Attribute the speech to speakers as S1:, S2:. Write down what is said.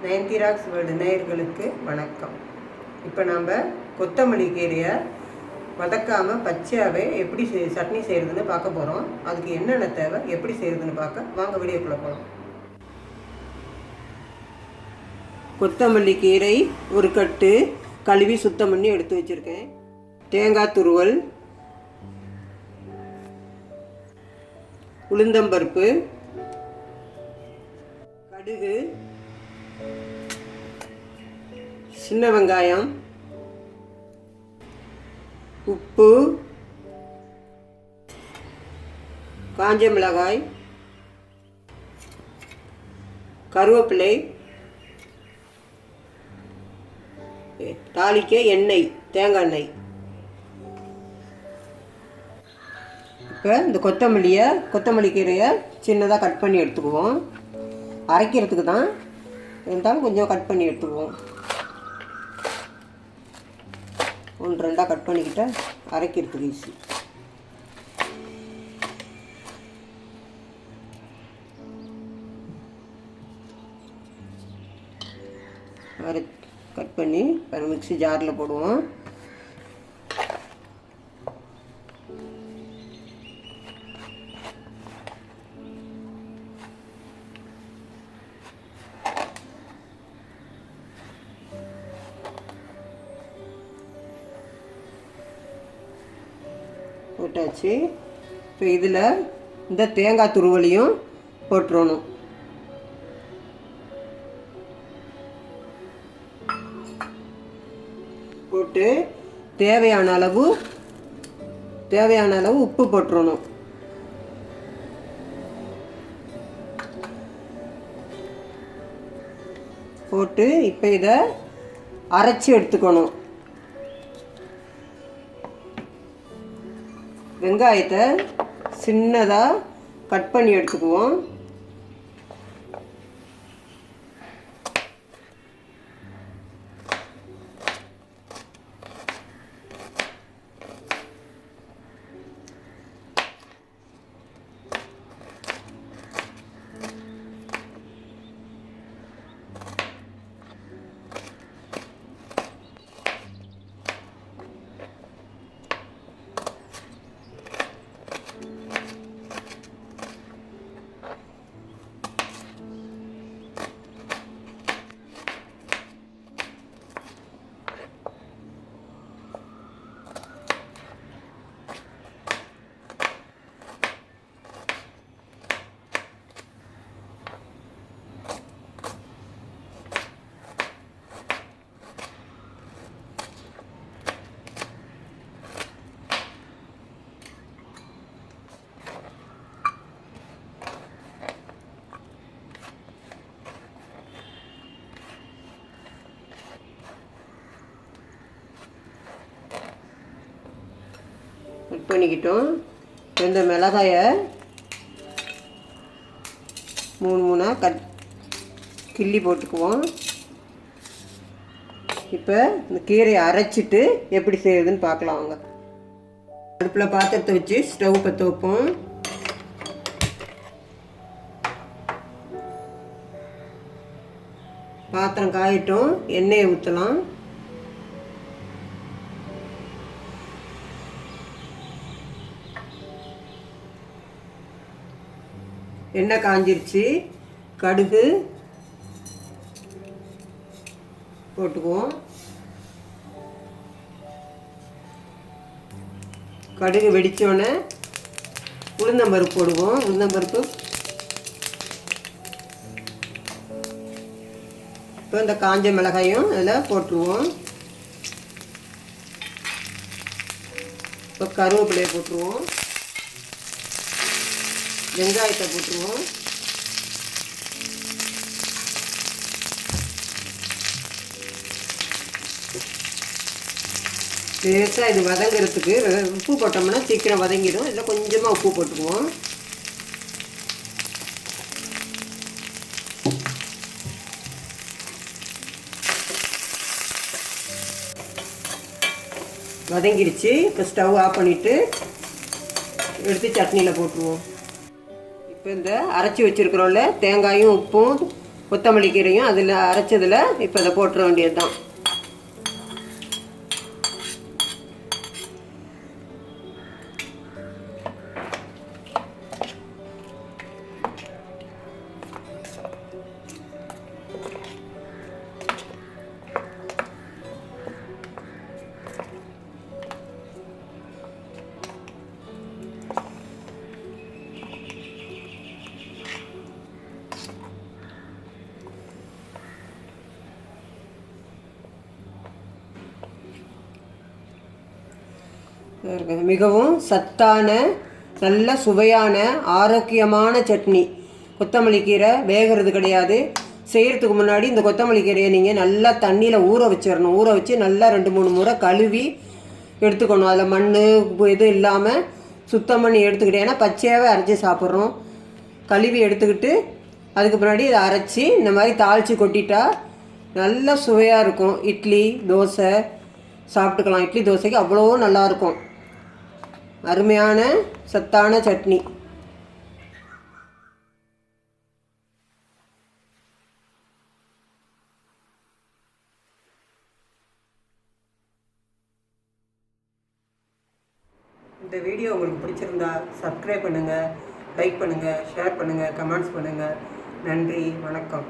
S1: நயன்திராக்ஸ் world நேயர்களுக்கு வணக்கம். இப்போ நம்ம கொத்தமல்லி கீரையை வதக்காமல் பச்சையாகவே எப்படி சட்னி செய்கிறதுன்னு பார்க்க போகிறோம். அதுக்கு என்னென்ன தேவை, எப்படி செய்கிறதுன்னு பார்க்க வாங்க வீடியோக்குள்ளே போகலாம். கொத்தமல்லி கீரை ஒரு கட்டு கழுவி சுத்தம் பண்ணி எடுத்து வச்சுருக்கேன். தேங்காய் துருவல், உளுந்தம்பருப்பு, கடுகு, சின்ன வெங்காயம், உப்பு, காஞ்ச மிளகாய், கருவேப்பிலை, தாளிக்க எண்ணெய், தேங்காய் எண்ணெய். இப்போ இந்த கொத்தமல்லி கீரையை சின்னதாக கட் பண்ணி எடுத்துக்குவோம். அரைக்கிறதுக்கு தான் இருந்தாலும் கொஞ்சம் கட் பண்ணி எடுத்துக்குவோம். 1-2 கட் பண்ணிக்கிட்ட அரைக்கிறதுக்கு ஈஸி. கட் பண்ணி மிக்ஸி ஜாரில் போடுவோம். போட்டாச்சு. இப்போ இதில் இந்த தேங்காய் துருவலையும் போட்டுறணும். போட்டு தேவையான அளவு உப்பு போட்டுறணும். போட்டு இப்போ இதை அரைச்சி எடுத்துக்கணும். வெங்காயத்தை சின்னதாக கட் பண்ணி எடுத்துக்குவோம். கட் பண்ணிக்கிட்டோம். இந்த மிளகாயை 3 கிள்ளி போட்டுக்குவோம். இப்போ இந்த கீரையை அரைச்சிட்டு எப்படி செய்யுதுன்னு பார்க்கலாம் வாங்க. அடுப்பில் பாத்திரத்தை வச்சு ஸ்டவ் பற்ற வைப்போம். பாத்திரம் காயட்டும். எண்ணெயை ஊற்றலாம். எண்ணெய் காஞ்சிருச்சு. கடுகு போட்டுக்குவோம். கடுகு வெடித்தோடனே உளுந்தம்பருப்பு போடுவோம். உளுந்தம்பருப்பு இப்போ இந்த காஞ்ச மிளகாயும் அதில் போட்டுருவோம். இப்போ கருவேப்பிலையை போட்டுருவோம். வெங்காயத்தை போட்டுருவோம். லேசாக இது வதங்கிறதுக்கு உப்பு போட்டோம்னா சீக்கிரம் வதங்கிடும். இதில் கொஞ்சமாக உப்பு போட்டுக்குவோம். வதங்கிடுச்சு. இப்போ ஸ்டவ் ஆஃப் பண்ணிவிட்டு எடுத்து சட்னியில் போட்டுருவோம். இப்போ இந்த அரைச்சி வச்சுருக்கிறோம்ல தேங்காயும் உப்பும் கொத்தமல்லி கீரையும் அதில் அரைச்சதில் இப்போ இதை போட்டுற வேண்டியது தான். மிகவும் சத்தான நல்ல சுவையான ஆரோக்கியமான சட்னி. கொத்தமல்லி கீரை வேகிறது கிடையாது. செய்கிறதுக்கு முன்னாடி இந்த கொத்தமல்லி கீரையை நீங்கள் நல்லா தண்ணியில் ஊற வச்சிடணும். ஊற வச்சு நல்லா 2-3 முறை கழுவி எடுத்துக்கணும். அதில் மண் எதுவும் இல்லாமல் சுத்தம் பண்ணி எடுத்துக்கிட்டேன். ஏன்னா பச்சையாகவே அரைச்சி சாப்பிட்றோம். கழுவி எடுத்துக்கிட்டு அதுக்கு முன்னாடி இதை அரைச்சி இந்த மாதிரி தாளித்து கொட்டிட்டா நல்ல சுவையாக இருக்கும். இட்லி தோசை சாப்பிட்டுக்கலாம். இட்லி தோசைக்கு அவ்வளோ நல்லாயிருக்கும். அருமையான சத்தான சட்னி. இந்த வீடியோ உங்களுக்கு பிடிச்சிருந்தா சப்ஸ்கிரைப் பண்ணுங்கள், லைக் பண்ணுங்கள், ஷேர் பண்ணுங்கள், கமெண்ட்ஸ் பண்ணுங்கள். நன்றி, வணக்கம்.